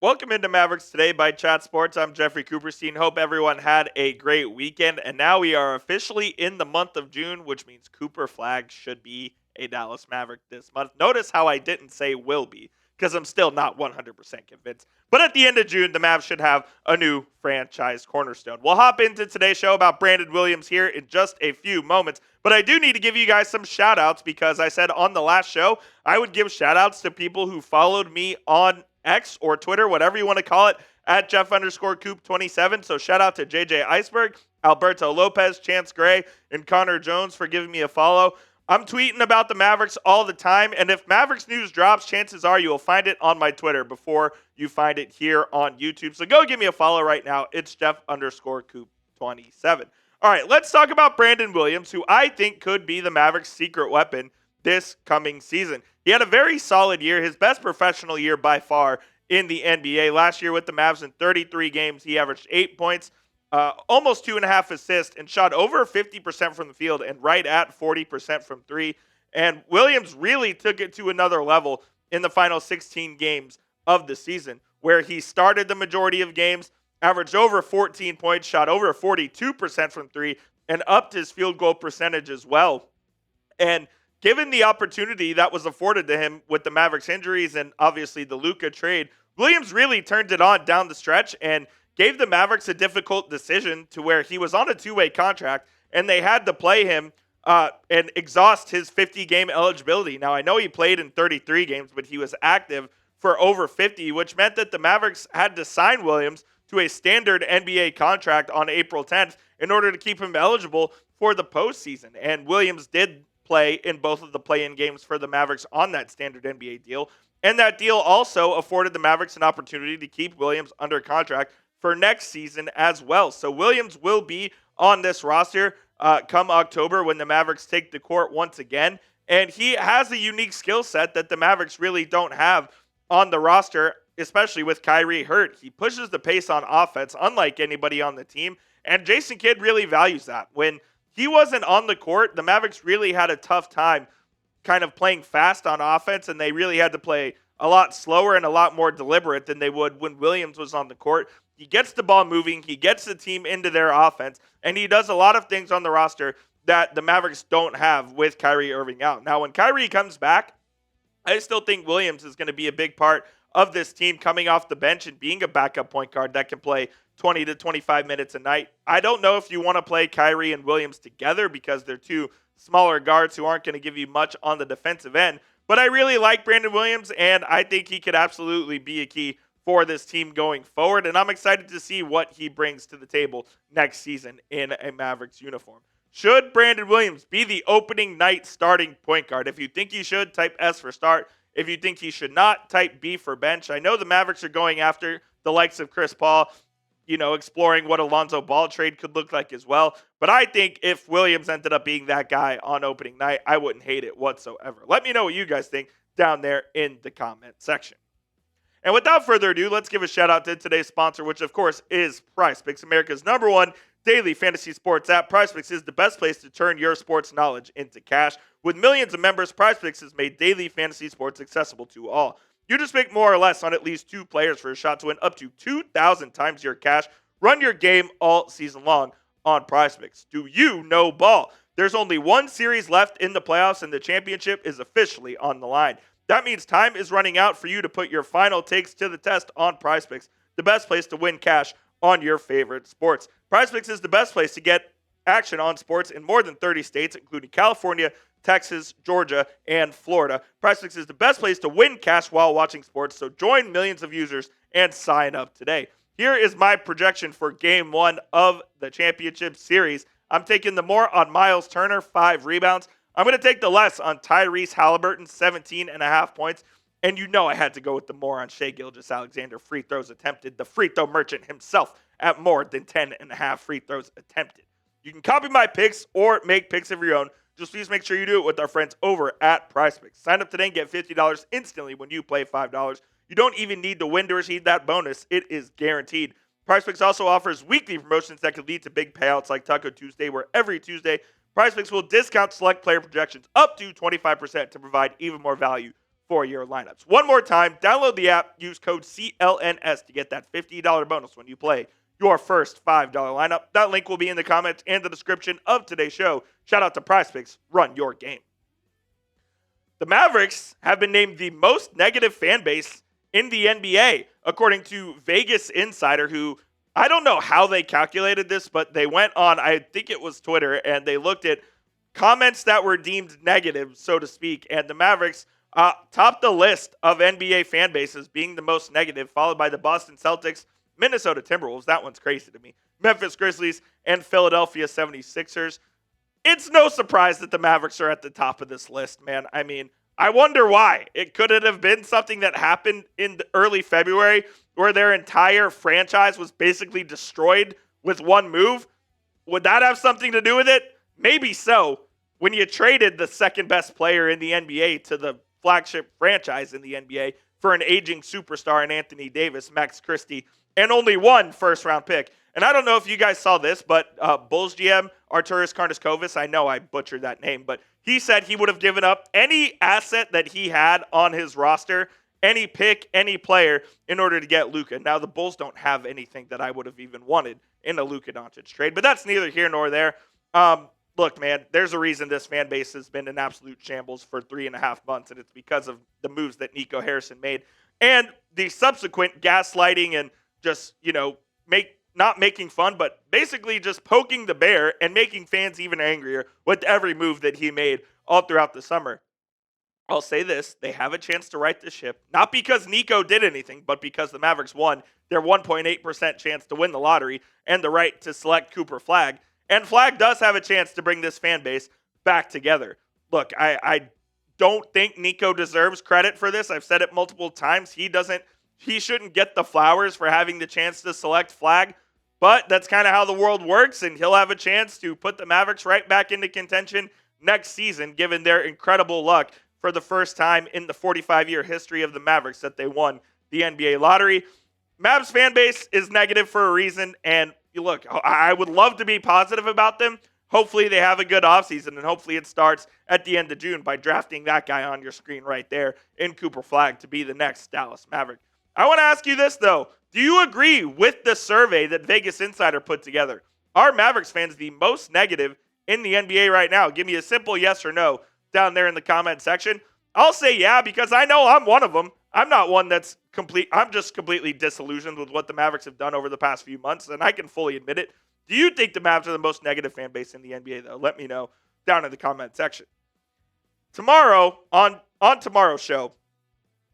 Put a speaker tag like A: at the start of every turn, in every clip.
A: Welcome into Mavericks Today by Chat Sports. I'm Jeffrey Cooperstein. Hope everyone had a great weekend. And now we are officially in the month of June, which means Cooper Flagg should be a Dallas Maverick this month. Notice how I didn't say will be, because I'm still not 100% convinced. But at the end of June, the Mavs should have a new franchise cornerstone. We'll hop into today's show about Brandon Williams here in just a few moments. But I do need to give you guys some shout-outs, because I said on the last show I would give shout-outs to people who followed me on X or Twitter, whatever you want to call it, at Jeff_Coop27. So shout out to JJ Iceberg, Alberto Lopez, Chance Gray, and Connor Jones for giving me a follow. I'm tweeting about the Mavericks all the time, and if Mavericks news drops, chances are you'll find it on my Twitter before you find it here on YouTube. So go give me a follow right now. It's Jeff_Coop27. All right, let's talk about Brandon Williams, who I think could be the Mavericks' secret weapon this coming season. He had a very solid year, his best professional year by far in the NBA. Last year with the Mavs in 33 games, he averaged 8 points, almost 2.5 assists, and shot over 50% from the field and right at 40% from three. And Williams really took it to another level in the final 16 games of the season, where he started the majority of games, averaged over 14 points, shot over 42% from three, and upped his field goal percentage as well. And given the opportunity that was afforded to him with the Mavericks injuries and obviously the Luka trade, Williams really turned it on down the stretch and gave the Mavericks a difficult decision to where he was on a two-way contract and they had to play him and exhaust his 50-game eligibility. Now, I know he played in 33 games, but he was active for over 50, which meant that the Mavericks had to sign Williams to a standard NBA contract on April 10th in order to keep him eligible for the postseason. And Williams did play in both of the play-in games for the Mavericks on that standard NBA deal. And that deal also afforded the Mavericks an opportunity to keep Williams under contract for next season as well. So Williams will be on this roster come October when the Mavericks take the court once again. And he has a unique skill set that the Mavericks really don't have on the roster, especially with Kyrie hurt. He pushes the pace on offense, unlike anybody on the team. And Jason Kidd really values that. When he wasn't on the court, the Mavericks really had a tough time kind of playing fast on offense, and they really had to play a lot slower and a lot more deliberate than they would when Williams was on the court. He gets the ball moving, he gets the team into their offense, and he does a lot of things on the roster that the Mavericks don't have with Kyrie Irving out. Now, when Kyrie comes back, I still think Williams is going to be a big part of this team coming off the bench and being a backup point guard that can play 20 to 25 minutes a night. I don't know if you want to play Kyrie and Williams together because they're two smaller guards who aren't going to give you much on the defensive end. But I really like Brandon Williams, and I think he could absolutely be a key for this team going forward. And I'm excited to see what he brings to the table next season in a Mavericks uniform. Should Brandon Williams be the opening night starting point guard? If you think he should, type S for start. If you think he should not, type B for bench. I know the Mavericks are going after the likes of Chris Paul, exploring what a Lonzo Ball trade could look like as well. But I think if Williams ended up being that guy on opening night, I wouldn't hate it whatsoever. Let me know what you guys think down there in the comment section. And without further ado, let's give a shout out to today's sponsor, which of course is PrizePicks, America's #1 daily fantasy sports app. PrizePicks is the best place to turn your sports knowledge into cash. With millions of members, PrizePicks has made daily fantasy sports accessible to all. You just pick more or less on at least two players for a shot to win up to 2,000 times your cash. Run your game all season long on PrizePicks. Do you know ball? There's only one series left in the playoffs, and the championship is officially on the line. That means time is running out for you to put your final takes to the test on PrizePicks, the best place to win cash on your favorite sports. PrizePicks is the best place to get action on sports in more than 30 states, including California, Texas, Georgia, and Florida. PrizePicks is the best place to win cash while watching sports, so join millions of users and sign up today. Here is my projection for Game 1 of the championship series. I'm taking the more on Miles Turner, 5 rebounds. I'm going to take the less on Tyrese Halliburton, 17.5 points. And I had to go with the more on Shai Gilgeous-Alexander, free throws attempted, the free throw merchant himself at more than 10.5 free throws attempted. You can copy my picks or make picks of your own. Just please make sure you do it with our friends over at PrizePicks. Sign up today and get $50 instantly when you play $5. You don't even need to win to receive that bonus. It is guaranteed. PrizePicks also offers weekly promotions that could lead to big payouts like Taco Tuesday, where every Tuesday, PrizePicks will discount select player projections up to 25% to provide even more value for your lineups. One more time, download the app, use code CLNS to get that $50 bonus when you play your first $5 lineup. That link will be in the comments and the description of today's show. Shout out to PrizePicks. Run your game. The Mavericks have been named the most negative fan base in the NBA, according to Vegas Insider, who I don't know how they calculated this, but they went on, I think it was Twitter, and they looked at comments that were deemed negative, so to speak, and the Mavericks topped the list of NBA fan bases being the most negative, followed by the Boston Celtics, Minnesota Timberwolves, that one's crazy to me, Memphis Grizzlies, and Philadelphia 76ers. It's no surprise that the Mavericks are at the top of this list, man. I mean, I wonder why. Could it have been something that happened in the early February where their entire franchise was basically destroyed with one move? Would that have something to do with it? Maybe so. When you traded the second best player in the NBA to the flagship franchise in the NBA for an aging superstar in Anthony Davis, Max Christie, and only one first-round pick. And I don't know if you guys saw this, but Bulls GM Arturas Karniskovas, I know I butchered that name, but he said he would have given up any asset that he had on his roster, any pick, any player, in order to get Luka. Now, the Bulls don't have anything that I would have even wanted in a Luka Doncic trade, but that's neither here nor there. Look, man, there's a reason this fan base has been in absolute shambles for 3.5 months, and it's because of the moves that Nico Harrison made and the subsequent gaslighting and just, not making fun, but basically just poking the bear and making fans even angrier with every move that he made all throughout the summer. I'll say this, they have a chance to right the ship, not because Nico did anything, but because the Mavericks won their 1.8% chance to win the lottery and the right to select Cooper Flagg. And Flagg does have a chance to bring this fan base back together. Look, I don't think Nico deserves credit for this. I've said it multiple times. He shouldn't get the flowers for having the chance to select Flagg, but that's kind of how the world works, and he'll have a chance to put the Mavericks right back into contention next season, given their incredible luck for the first time in the 45-year history of the Mavericks that they won the NBA lottery. Mavs fan base is negative for a reason, and look, I would love to be positive about them. Hopefully they have a good offseason, and hopefully it starts at the end of June by drafting that guy on your screen right there in Cooper Flagg to be the next Dallas Maverick. I want to ask you this, though. Do you agree with the survey that Vegas Insider put together? Are Mavericks fans the most negative in the NBA right now? Give me a simple yes or no down there in the comment section. I'll say yeah, because I know I'm one of them. I'm not one that's I'm just completely disillusioned with what the Mavericks have done over the past few months, and I can fully admit it. Do you think the Mavs are the most negative fan base in the NBA, though? Let me know down in the comment section. Tomorrow, on tomorrow's show,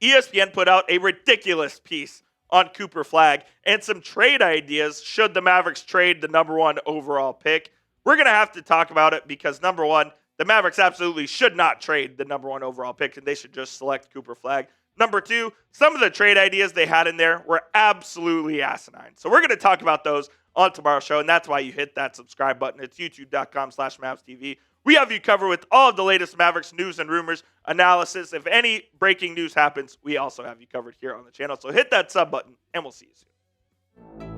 A: ESPN put out a ridiculous piece on Cooper Flagg and some trade ideas should the Mavericks trade the number one overall pick. We're going to have to talk about it because, number one, the Mavericks absolutely should not trade the number one overall pick, and they should just select Cooper Flagg. Number two, some of the trade ideas they had in there were absolutely asinine. So we're going to talk about those on tomorrow's show, and that's why you hit that subscribe button. It's youtube.com/MavsTV. We have you covered with all of the latest Mavericks news and rumors, analysis. If any breaking news happens, we also have you covered here on the channel. So hit that sub button, and we'll see you soon.